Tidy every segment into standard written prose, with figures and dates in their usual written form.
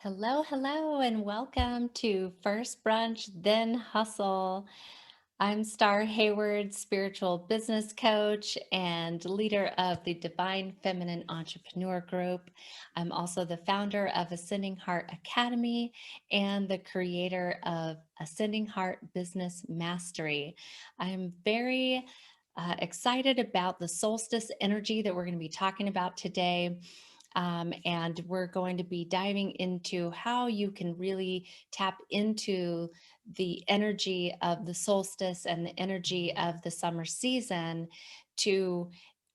Hello, hello, and welcome to First Brunch Then Hustle. I'm Star Hayward, spiritual business coach and leader of the Divine Feminine Entrepreneur Group. I'm also the founder of Ascending Heart Academy and the creator of Ascending Heart Business Mastery. I'm very excited about the solstice energy that we're going to be talking about today. And we're going to be diving into how you can really tap into the energy of the solstice and the energy of the summer season to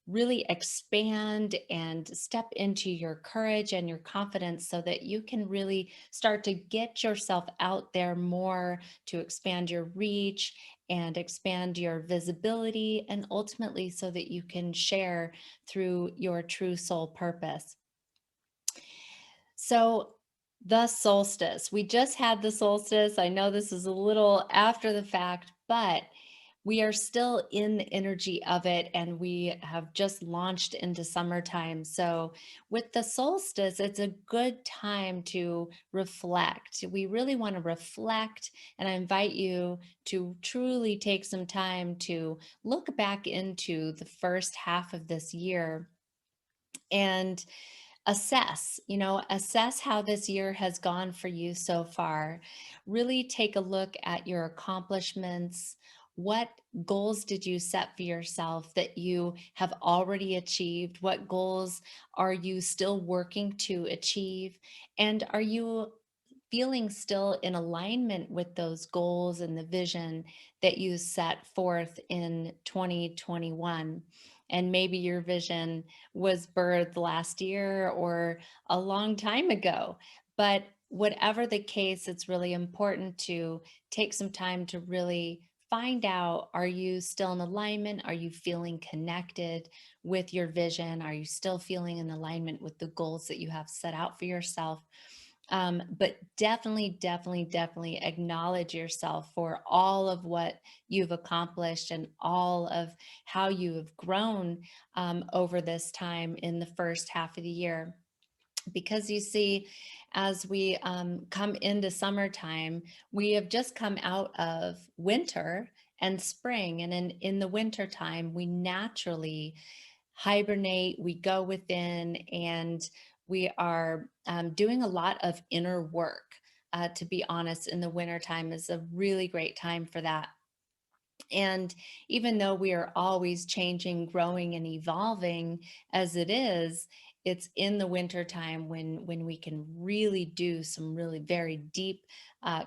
really expand and step into your courage and your confidence so that you can really start to get yourself out there more to expand your reach and expand your visibility, and ultimately so that you can share through your true soul purpose. So, the solstice, we just had the solstice. I know this is a little after the fact, but we are still in the energy of it and we have just launched into summertime. So, with the solstice, it's a good time to reflect. We really want to reflect, and I invite you to truly take some time to look back into the first half of this year and assess how this year has gone for you so far. Really take a look at your accomplishments. What goals did you set for yourself that you have already achieved? What goals are you still working to achieve? And are you feeling still in alignment with those goals and the vision that you set forth in 2021? And maybe your vision was birthed last year or a long time ago. But whatever the case, it's really important to take some time to really find out, are you still in alignment? Are you feeling connected with your vision? Are you still feeling in alignment with the goals that you have set out for yourself? But definitely acknowledge yourself for all of what you've accomplished and all of how you have grown over this time in the first half of the year. Because you see, as we come into summertime, we have just come out of winter and spring. And in the winter time, we naturally hibernate, we go within, and we are doing a lot of inner work. To be honest, in the wintertime is a really great time for that. And even though we are always changing, growing, and evolving as it is, it's in the wintertime when we can really do some really very deep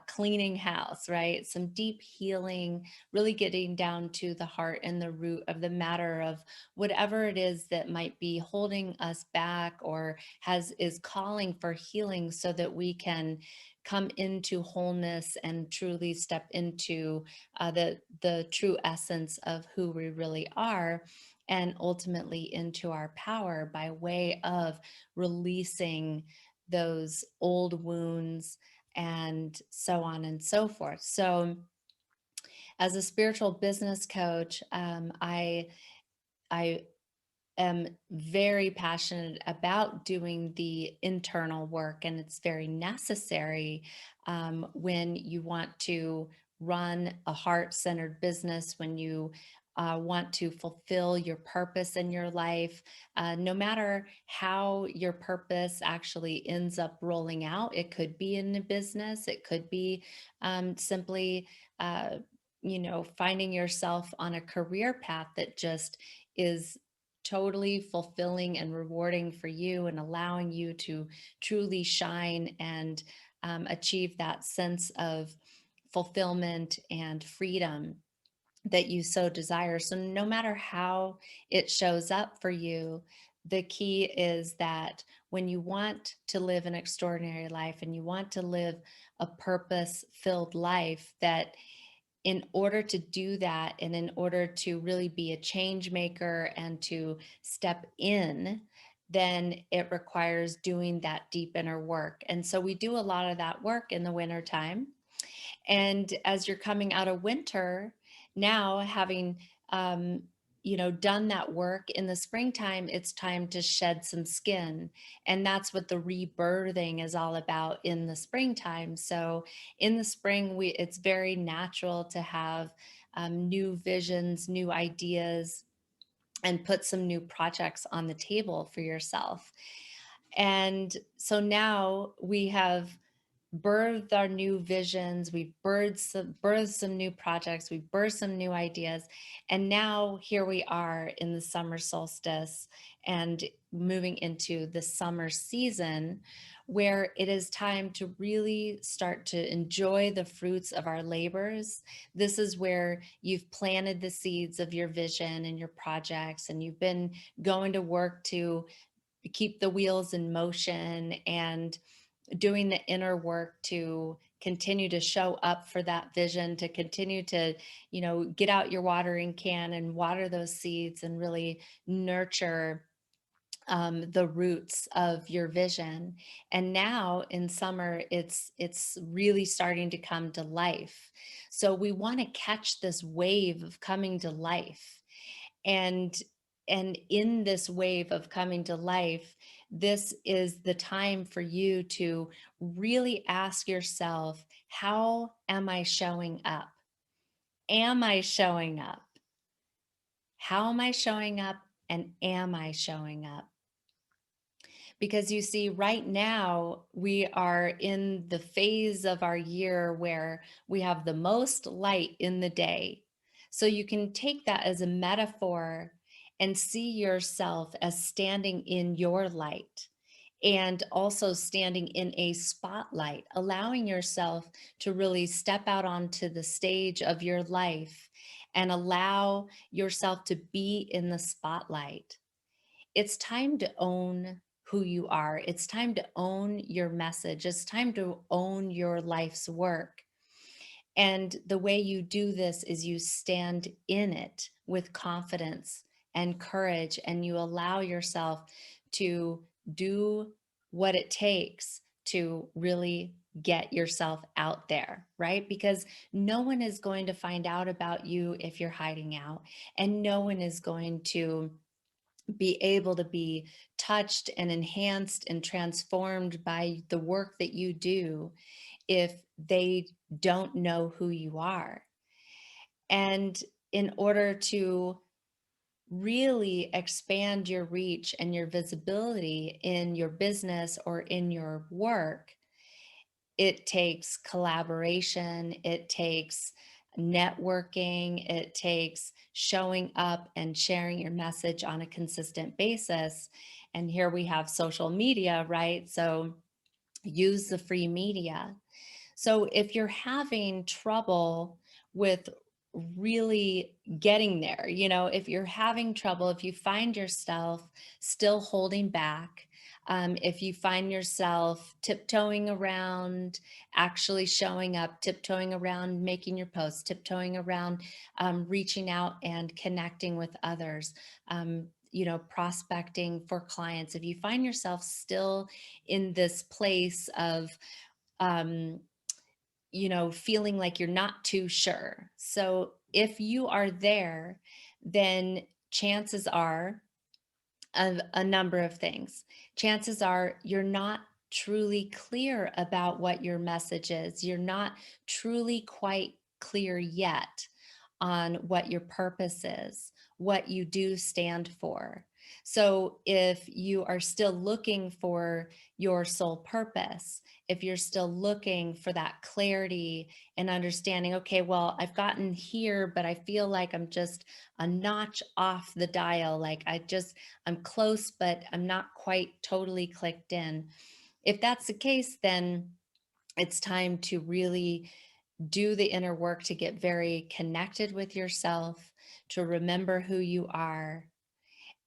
cleaning house, right? Some deep healing, really getting down to the heart and the root of the matter of whatever it is that might be holding us back or has is calling for healing so that we can come into wholeness and truly step into the true essence of who we really are, and ultimately into our power by way of releasing those old wounds and so on and so forth. So, as a spiritual business coach, I am very passionate about doing the internal work, and it's very necessary when you want to run a heart centered business, when you want to fulfill your purpose in your life. No matter how your purpose actually ends up rolling out, it could be in a business, it could be simply. Finding yourself on a career path that just is totally fulfilling and rewarding for you and allowing you to truly shine and achieve that sense of fulfillment and freedom that you so desire. So, no matter how it shows up for you, the key is that when you want to live an extraordinary life and you want to live a purpose filled life, that in order to do that and in order to really be a change maker and to step in, then it requires doing that deep inner work. And so we do a lot of that work in the winter time. And as you're coming out of winter, now having done that work in the springtime, it's time to shed some skin. And that's what the rebirthing is all about in the springtime. So in the spring, it's very natural to have new visions, new ideas, and put some new projects on the table for yourself. And so now we have birthed our new visions, we've birthed some new projects, we've birthed some new ideas, and now here we are in the summer solstice and moving into the summer season, where it is time to really start to enjoy the fruits of our labors. This is where you've planted the seeds of your vision and your projects, and you've been going to work to keep the wheels in motion and doing the inner work to continue to show up for that vision, to continue to, get out your watering can and water those seeds and really nurture the roots of your vision. And now in summer, it's really starting to come to life. So we want to catch this wave of coming to life. And and in this wave of coming to life, this is the time for you to really ask yourself, how am I showing up? Am I showing up? How am I showing up? And am I showing up? Because you see, right now, we are in the phase of our year where we have the most light in the day. So you can take that as a metaphor and see yourself as standing in your light and also standing in a spotlight, allowing yourself to really step out onto the stage of your life and allow yourself to be in the spotlight. It's time to own who you are. It's time to own your message. It's time to own your life's work. And the way you do this is you stand in it with confidence and courage, and you allow yourself to do what it takes to really get yourself out there, right? Because no one is going to find out about you if you're hiding out, and no one is going to be able to be touched and enhanced and transformed by the work that you do if they don't know who you are. And in order to really expand your reach and your visibility in your business or in your work, it takes collaboration, it takes networking, it takes showing up and sharing your message on a consistent basis. And here we have social media, right? So use the free media. So if you're having trouble with really getting there, if you're having trouble, if you find yourself still holding back, if you find yourself tiptoeing around, actually showing up, tiptoeing around making your posts, tiptoeing around reaching out and connecting with others, prospecting for clients, if you find yourself still in this place of um, feeling like you're not too sure. So if you are there, then chances are a number of things. Chances are you're not truly clear about what your message is. You're not truly quite clear yet on what your purpose is, what you do stand for. So if you are still looking for your soul purpose, if you're still looking for that clarity and understanding, okay, well, I've gotten here, but I feel like I'm just a notch off the dial. Like I'm close, but I'm not quite totally clicked in. If that's the case, then it's time to really do the inner work to get very connected with yourself, to remember who you are,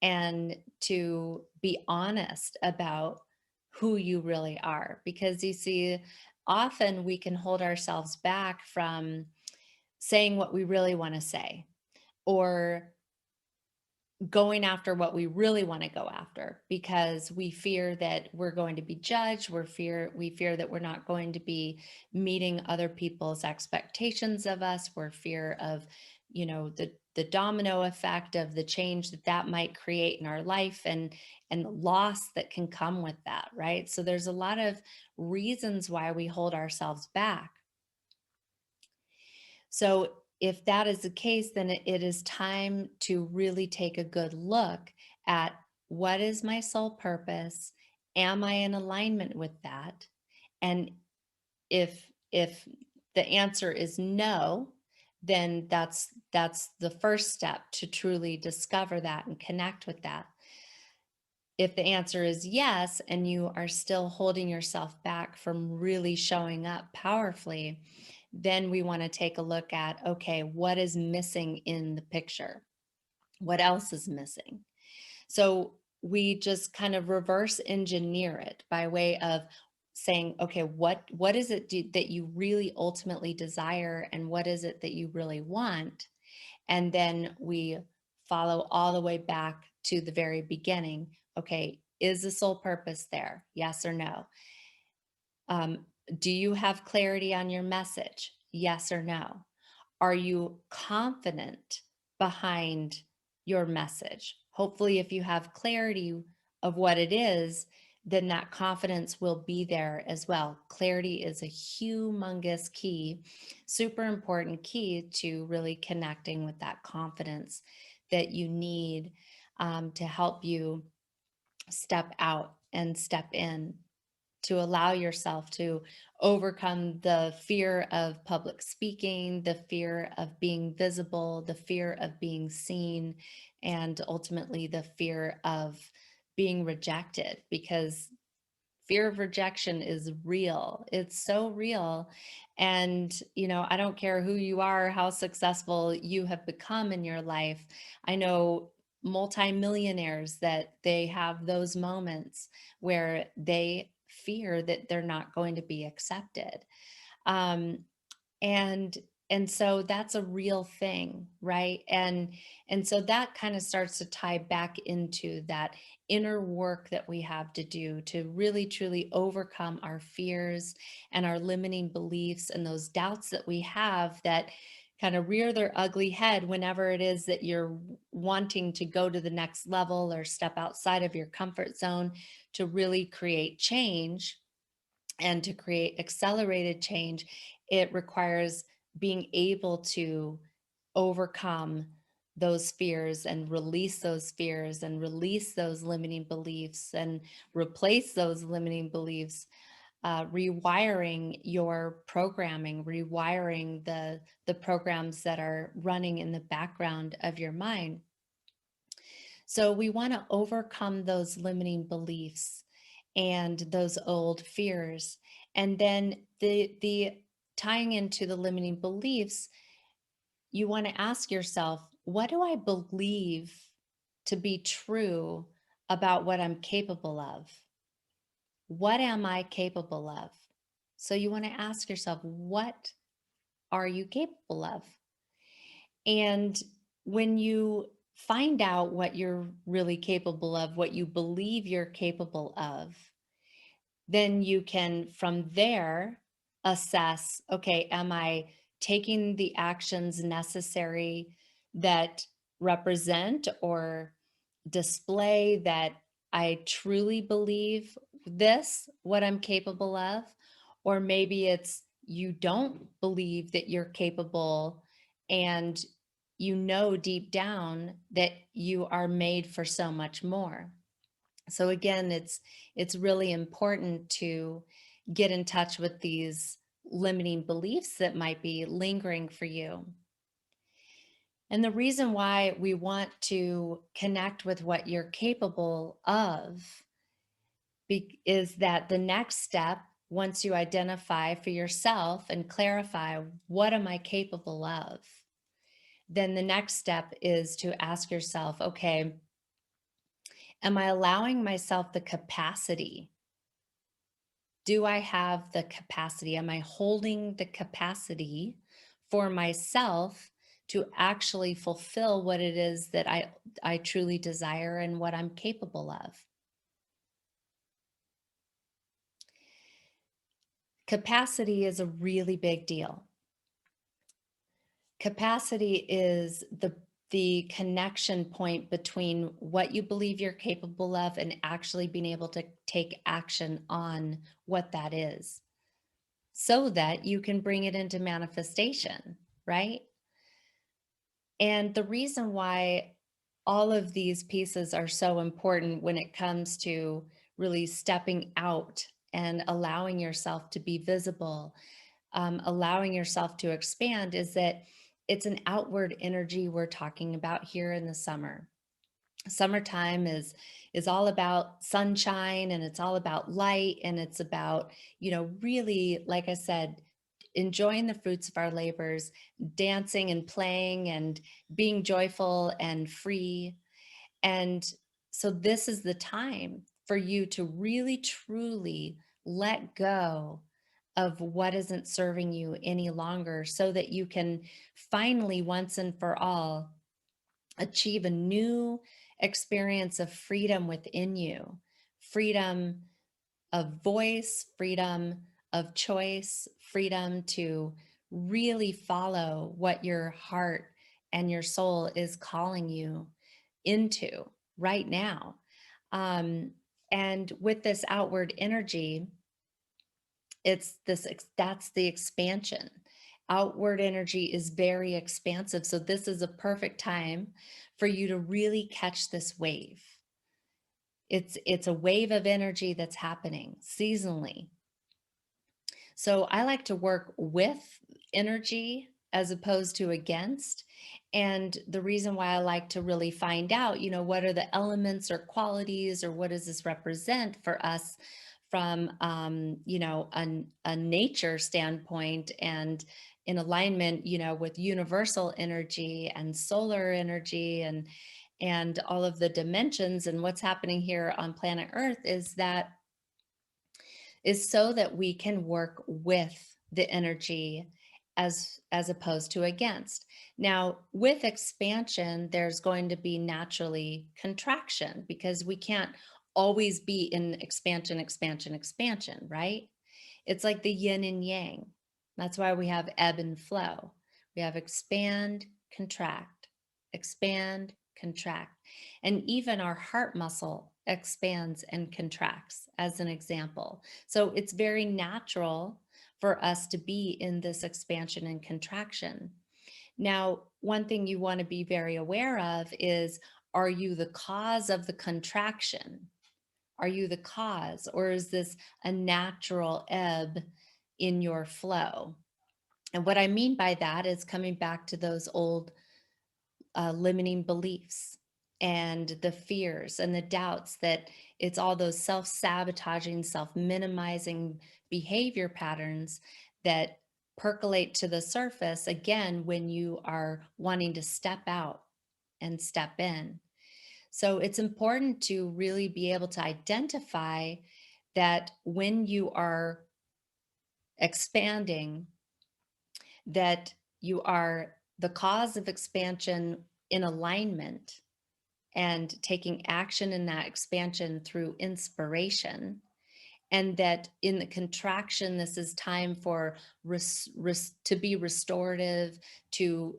and to be honest about who you really are. Because you see, often we can hold ourselves back from saying what we really want to say, or going after what we really want to go after, because we fear that we're going to be judged, we fear that we're not going to be meeting other people's expectations of us, we're fear of the the domino effect of the change that that might create in our life, and the loss that can come with that, right? So there's a lot of reasons why we hold ourselves back. So if that is the case, then it is time to really take a good look at, what is my sole purpose? Am I in alignment with that? And if the answer is no, then that's the first step to truly discover that and connect with that. If the answer is yes, and you are still holding yourself back from really showing up powerfully, then we want to take a look at, okay, what is missing in the picture? What else is missing? So we just kind of reverse engineer it by way of saying, okay, what is it that you really ultimately desire, and what is it that you really want? And then we follow all the way back to the very beginning. Okay, is the sole purpose there? Yes or no? Um, do you have clarity on your message? Yes or no? Are you confident behind your message? Hopefully, if you have clarity of what it is, then that confidence will be there as well. Clarity is a humongous key, super important key to really connecting with that confidence that you need, to help you step out and step in, to allow yourself to overcome the fear of public speaking, the fear of being visible, the fear of being seen, and ultimately the fear of being rejected, because fear of rejection is real. It's so real. And, I don't care who you are, how successful you have become in your life. I know multimillionaires that they have those moments where they fear that they're not going to be accepted. Um, and and so that's a real thing, right? And so that kind of starts to tie back into that inner work that we have to do to really truly overcome our fears and our limiting beliefs and those doubts that we have that kind of rear their ugly head whenever it is that you're wanting to go to the next level or step outside of your comfort zone to really create change. And to create accelerated change, it requires being able to overcome those fears and release those limiting beliefs and replace those limiting beliefs, rewiring your programming, rewiring the programs that are running in the background of your mind. So we want to overcome those limiting beliefs and those old fears. And then the tying into the limiting beliefs, you want to ask yourself, what do I believe to be true about what I'm capable of? What am I capable of? So you want to ask yourself, what are you capable of? And when you find out what you're really capable of, what you believe you're capable of, then you can from there assess, okay, am I taking the actions necessary that represent or display that I truly believe this, what I'm capable of? Or maybe it's you don't believe that you're capable, and you know deep down that you are made for so much more. So again, it's really important to get in touch with these limiting beliefs that might be lingering for you. And the reason why we want to connect with what you're capable of is that the next step, once you identify for yourself and clarify, what am I capable of? Then the next step is to ask yourself, okay, am I allowing myself the capacity? Do I have the capacity? Am I holding the capacity for myself to actually fulfill what it is that I truly desire and what I'm capable of? Capacity is a really big deal. Capacity is the connection point between what you believe you're capable of and actually being able to take action on what that is so that you can bring it into manifestation, right? And the reason why all of these pieces are so important when it comes to really stepping out and allowing yourself to be visible, allowing yourself to expand is that it's an outward energy we're talking about here in the summer. Summertime is all about sunshine, and it's all about light, and it's about, really, like I said, enjoying the fruits of our labors, dancing and playing and being joyful and free. And so this is the time for you to really truly let go of what isn't serving you any longer so that you can finally, once and for all, achieve a new experience of freedom within you, freedom of voice, freedom of choice, freedom to really follow what your heart and your soul is calling you into right now. Um, and with this outward energy, that's the expansion. Outward energy is very expansive. So this is a perfect time for you to really catch this wave. It's a wave of energy that's happening seasonally. So I like to work with energy as opposed to against. And the reason why I like to really find out, what are the elements or qualities or what does this represent for us from, a nature standpoint and in alignment, with universal energy and solar energy and all of the dimensions and what's happening here on planet Earth is so that we can work with the energy as opposed to against. Now, with expansion, there's going to be naturally contraction because we can't always be in expansion, expansion, expansion, right? It's like the yin and yang. That's why we have ebb and flow. We have expand, contract. And even our heart muscle expands and contracts, as an example. So it's very natural for us to be in this expansion and contraction. Now, one thing you want to be very aware of is, are you the cause of the contraction? Are you the cause, or is this a natural ebb in your flow? And what I mean by that is coming back to those old limiting beliefs and the fears and the doubts that it's all those self sabotaging, self minimizing behavior patterns that percolate to the surface again when you are wanting to step out and step in. So it's important to really be able to identify that when you are expanding, that you are the cause of expansion in alignment and taking action in that expansion through inspiration. And that in the contraction, this is time for to be restorative, to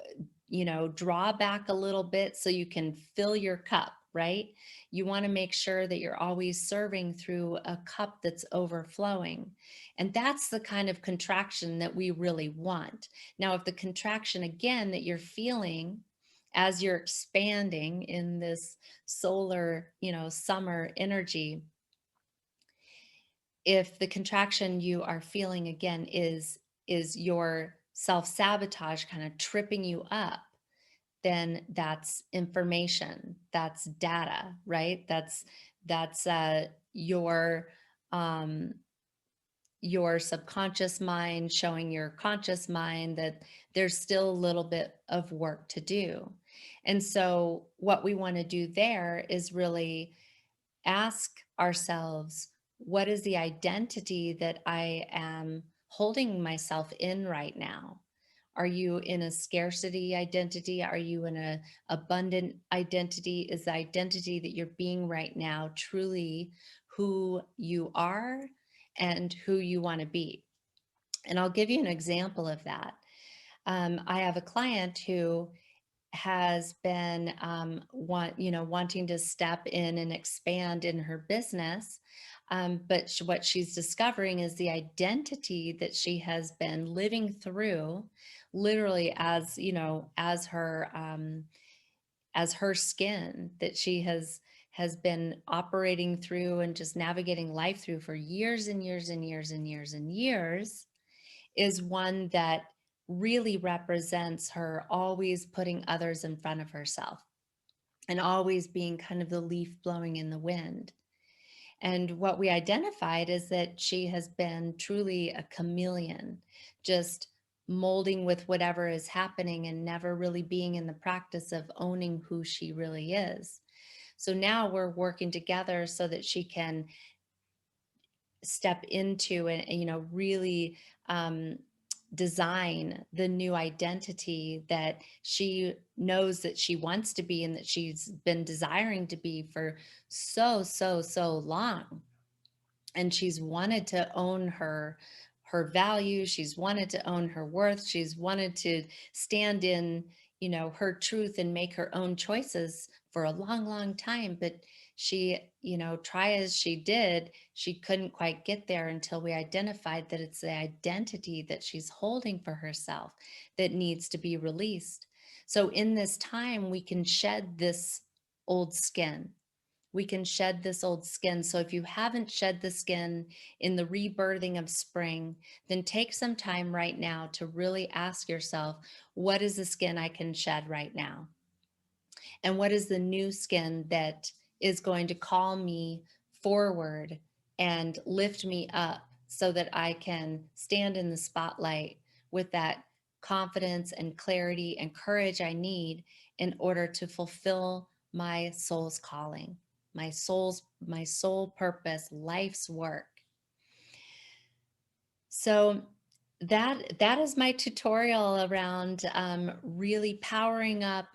draw back a little bit so you can fill your cup, right? You want to make sure that you're always serving through a cup that's overflowing. And that's the kind of contraction that we really want. Now, if the contraction again that you're feeling as you're expanding in this solar, summer energy, if the contraction you are feeling again is your self-sabotage kind of tripping you up, then that's information, that's data, right? That's um your subconscious mind showing your conscious mind that there's still a little bit of work to do. And so what we want to do there is really ask ourselves, what is the identity that I am holding myself in right now? Are you in a scarcity identity? Are you in a abundant identity? Is the identity that you're being right now truly who you are and who you want to be? And I'll give you an example of that. I have a client who has been wanting to step in and expand in her business. But what she's discovering is the identity that she has been living through, literally as as her skin that she has been operating through and just navigating life through for years and years and years and years and years, is one that really represents her always putting others in front of herself and always being kind of the leaf blowing in the wind. And what we identified is that she has been truly a chameleon, just molding with whatever is happening and never really being in the practice of owning who she really is. So now we're working together so that she can step into and really um, design the new identity that she knows that she wants to be and that she's been desiring to be for so long. And she's wanted to own her values, she's wanted to own her worth, she's wanted to stand in her truth and make her own choices for a long time. But she, try as she did, she couldn't quite get there until we identified that it's the identity that she's holding for herself that needs to be released. So in this time we can shed this old skin, we can shed this old skin. So if you haven't shed the skin in the rebirthing of spring, then take some time right now to really ask yourself, what is the skin I can shed right now? And what is the new skin that is going to call me forward and lift me up so that I can stand in the spotlight with that confidence and clarity and courage I need in order to fulfill my soul's calling, my soul purpose, life's work. So that is my tutorial around really powering up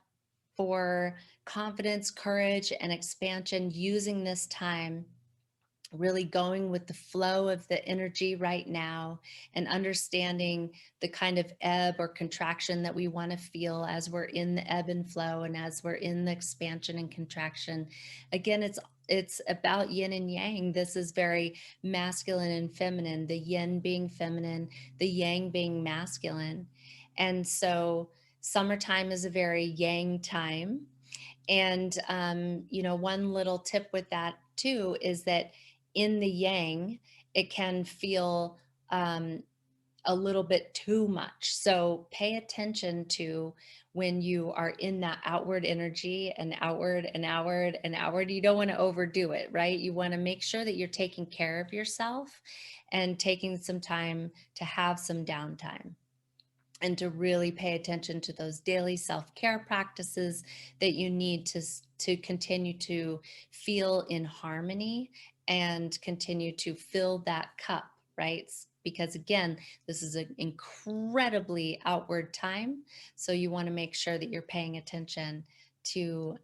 for confidence, courage, and expansion using this time, really going with the flow of the energy right now and understanding the kind of ebb or contraction that we want to feel as we're in the ebb and flow and as we're in the expansion and contraction. Again, it's about yin and yang. This is very masculine and feminine, the yin being feminine, the yang being masculine. And so summertime is a very yang time. And, one little tip with that too is that in the yang, it can feel um, a little bit too much. So pay attention to when you are in that outward energy and outward and outward and outward. You don't want to overdo it, right? You want to make sure that you're taking care of yourself and taking some time to have some downtime and to really pay attention to those daily self-care practices that you need to continue to feel in harmony and continue to fill that cup, right? Because again, this is an incredibly outward time, so you want to make sure that you're paying attention to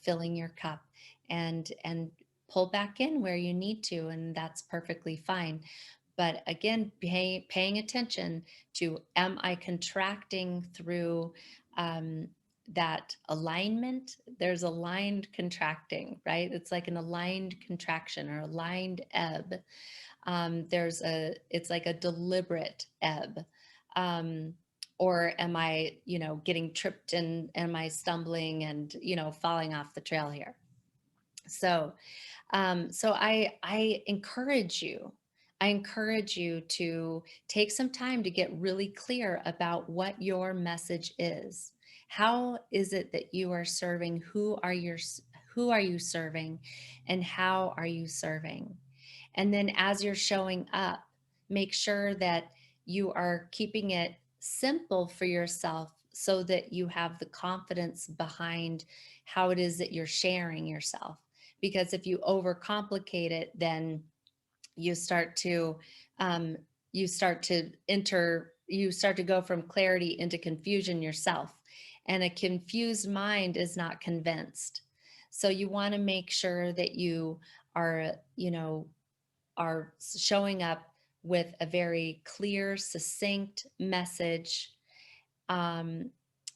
filling your cup and pull back in where you need to, and that's perfectly fine. But again, paying attention to, am I contracting through that alignment? There's aligned contracting, right? It's like an aligned contraction or aligned ebb. It's like a deliberate ebb. Um, or am I, getting tripped and am I stumbling and, falling off the trail here? So I encourage you. I encourage you to take some time to get really clear about what your message is. How is it that you are serving? Who are you serving, and how are you serving? And then as you're showing up, make sure that you are keeping it simple for yourself so that you have the confidence behind how it is that you're sharing yourself. Because if you overcomplicate it, then you start to um, you start to go from clarity into confusion yourself, and a confused mind is not convinced. So you want to make sure that you are are showing up with a very clear, succinct message, um,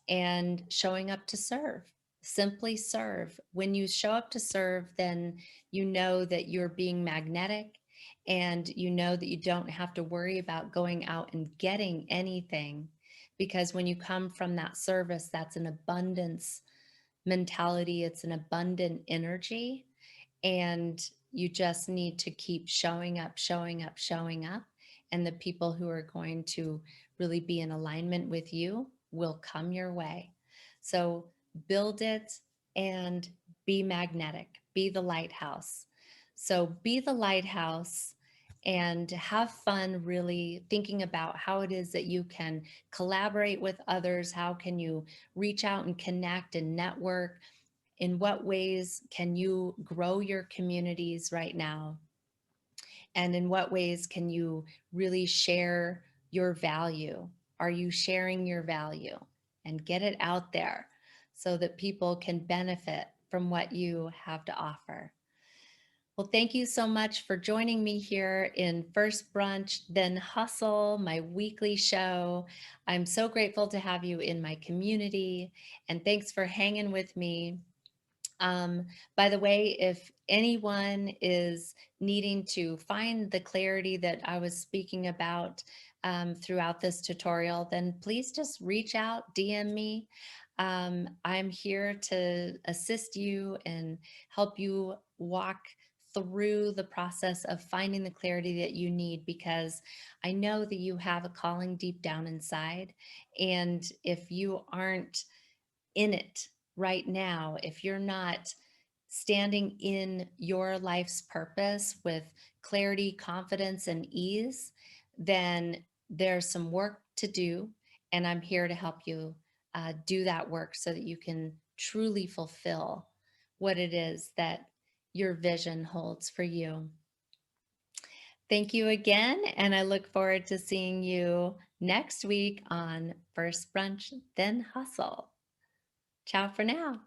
and showing up to serve. Simply serve. When you show up to serve, then you know that you're being magnetic and you know that you don't have to worry about going out and getting anything because when you come from that service, that's an abundance mentality, it's an abundant energy and you just need to keep showing up, showing up, showing up. And the people who are going to really be in alignment with you will come your way. So build it and be magnetic, be the lighthouse. So be the lighthouse and have fun really thinking about how it is that you can collaborate with others. How can you reach out and connect and network? In what ways can you grow your communities right now? And in what ways can you really share your value? Are you sharing your value? And get it out there so that people can benefit from what you have to offer. Well, thank you so much for joining me here in First Brunch, Then Hustle, my weekly show. I'm so grateful to have you in my community, and thanks for hanging with me. Um, by the way, if anyone is needing to find the clarity that I was speaking about throughout this tutorial, then please just reach out, DM me. I'm here to assist you and help you walk through the process of finding the clarity that you need because I know that you have a calling deep down inside. And if you aren't in it right now, if you're not standing in your life's purpose with clarity, confidence, and ease, then there's some work to do. And I'm here to help you do that work so that you can truly fulfill what it is that your vision holds for you. Thank you again. And I look forward to seeing you next week on First Brunch, Then Hustle. Ciao for now.